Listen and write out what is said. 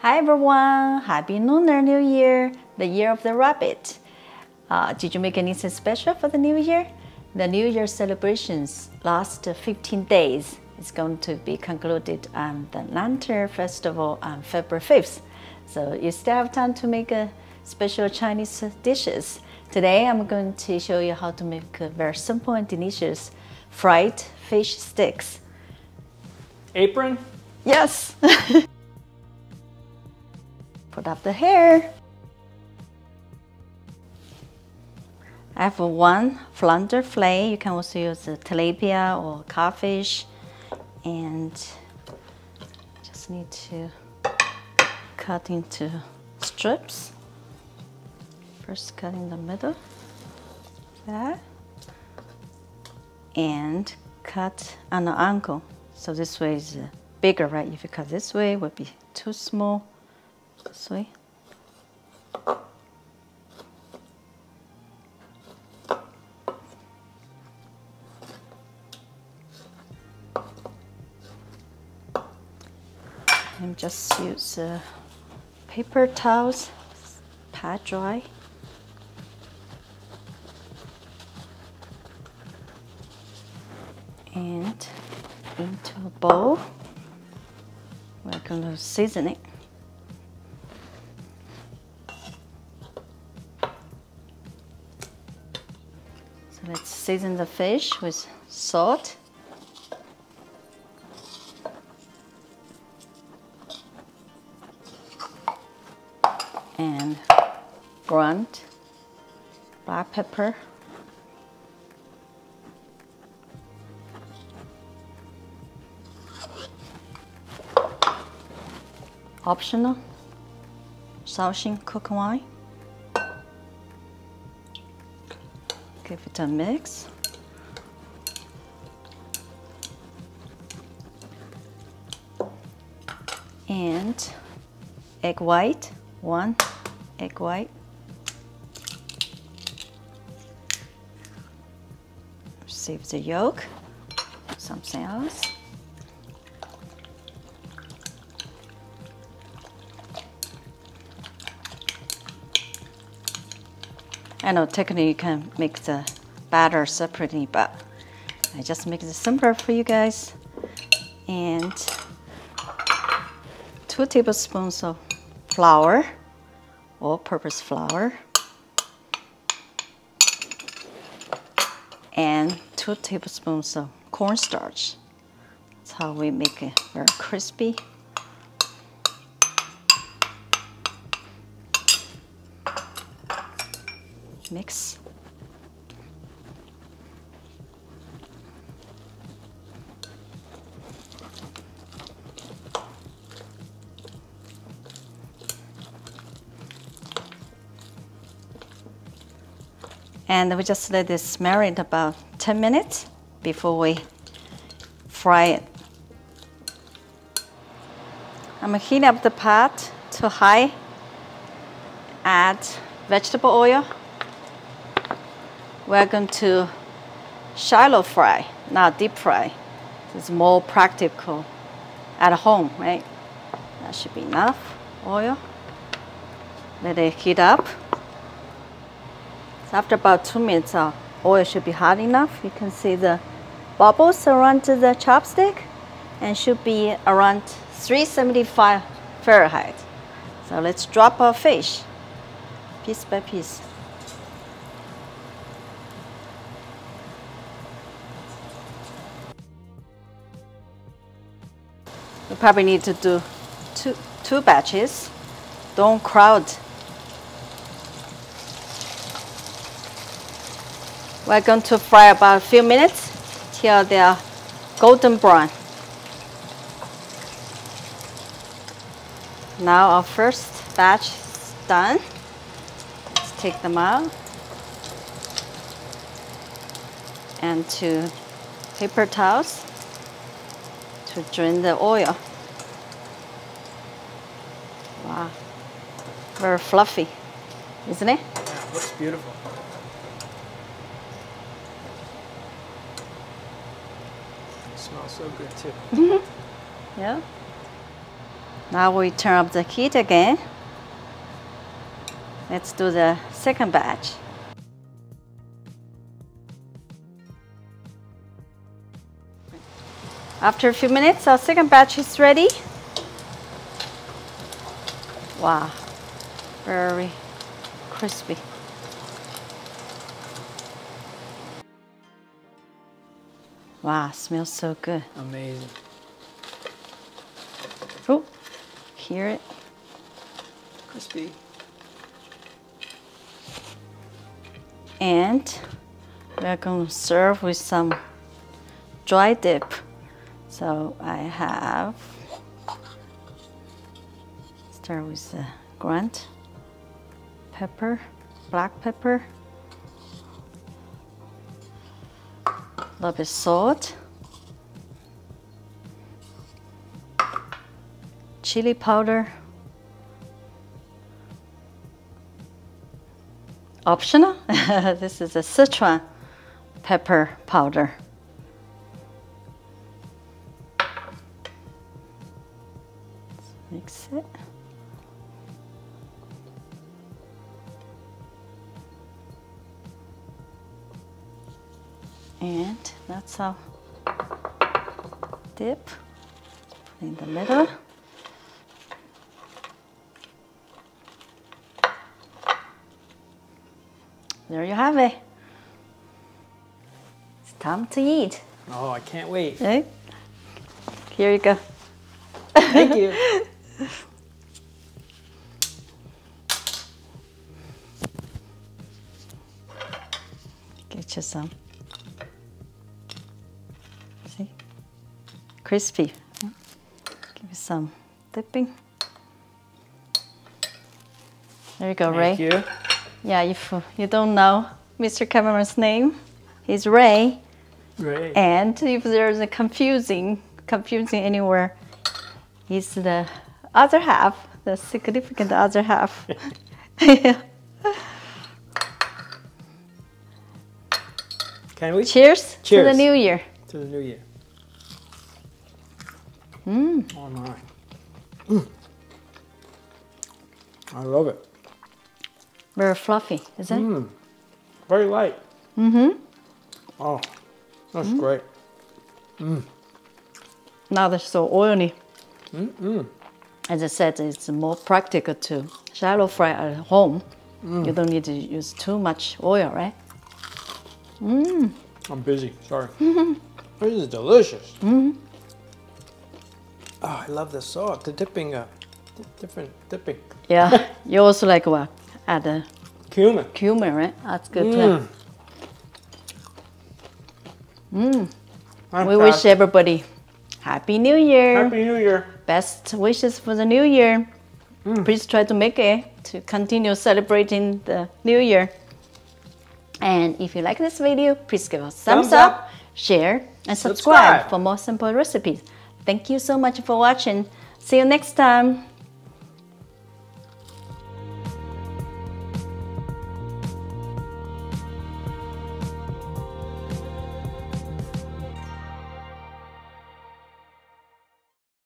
Hi everyone, Happy Lunar New Year, the year of the rabbit. Did you make anything special for the new year? The New Year celebrations last 15 days. It's going to be concluded on the Lantern Festival on February 5th. So you still have time to make special Chinese dishes. Today I'm going to show you how to make very simple and delicious fried fish sticks. Apron? Yes! Put up the hair. I have one flounder fillet. You can also use a tilapia or codfish. And just need to cut into strips. First cut in the middle, like that. And cut on the angle. So this way is bigger, right? If you cut this way, it would be too small. This way. And just use paper towels, pat dry. And into a bowl, we're going to season it. So let's season the fish with salt. And ground black pepper. Optional, Shaoxing cook wine. Give it a mix. And egg white, 1 egg white. Save the yolk, something else. I know technically you can make the batter separately, but I just make it simpler for you guys. And 2 tablespoons of flour, all-purpose flour, and 2 tablespoons of cornstarch. That's how we make it very crispy. Mix. And we just let this marinate about 10 minutes before we fry it. I'm heating up the pot to high. Add vegetable oil. We're going to shallow fry, not deep fry. It's more practical at home, right? That should be enough oil. Let it heat up. So after about 2 minutes, oil should be hot enough. You can see the bubbles around the chopstick and should be around 375 Fahrenheit. So let's drop our fish piece by piece. You probably need to do two batches. Don't crowd. We're going to fry about a few minutes till they are golden brown. Now our first batch is done. Let's take them out. And 2 paper towels to drain the oil. Wow, very fluffy, isn't it? Yeah, it looks beautiful. It smells so good too. Yeah. Now we turn up the heat again. Let's do the second batch. After a few minutes, our second batch is ready. Wow, very crispy. Wow, smells so good. Amazing. Oh, hear it? Crispy. And we're going to serve with some dry dip. So I have, start with the ground pepper, black pepper, a little bit salt, chili powder, optional. This is a Sichuan pepper powder. Mix it. And that's our dip. Put in the middle. There you have it. It's time to eat. Oh, I can't wait. Okay. Here you go. Thank you. Get you some. See? Crispy. Give you some dipping. There you go, Ray. Thank you. Yeah, if you don't know Mr. Cameraman's name, he's Ray. Great. And if there's a confusing anywhere, he's the other half, the significant other half. Can we? Cheers to the Cheers. new year. To the new year. Mm. Oh my. Mm. I love it. Very fluffy, is it? Mm. Very light. Mm-hmm. Oh, that's great. Mm. Now they're so oily. Mm-mm. As I said, it's more practical to shallow fry at home. You don't need to use too much oil, right? Mm. I'm busy. Sorry. This is delicious. Mm-hmm. Oh, I love the salt. The dipping, different dipping. Yeah, you also like what? Add the Cumin. cumin, right? That's good too. We wish everybody Happy New Year. Happy New Year. Best wishes for the new year. Please try to make it to continue celebrating the new year. And if you like this video, please give us thumbs Thumbs up, up. share, and subscribe Subscribe. for more simple recipes. Thank you so much for watching. See you next time.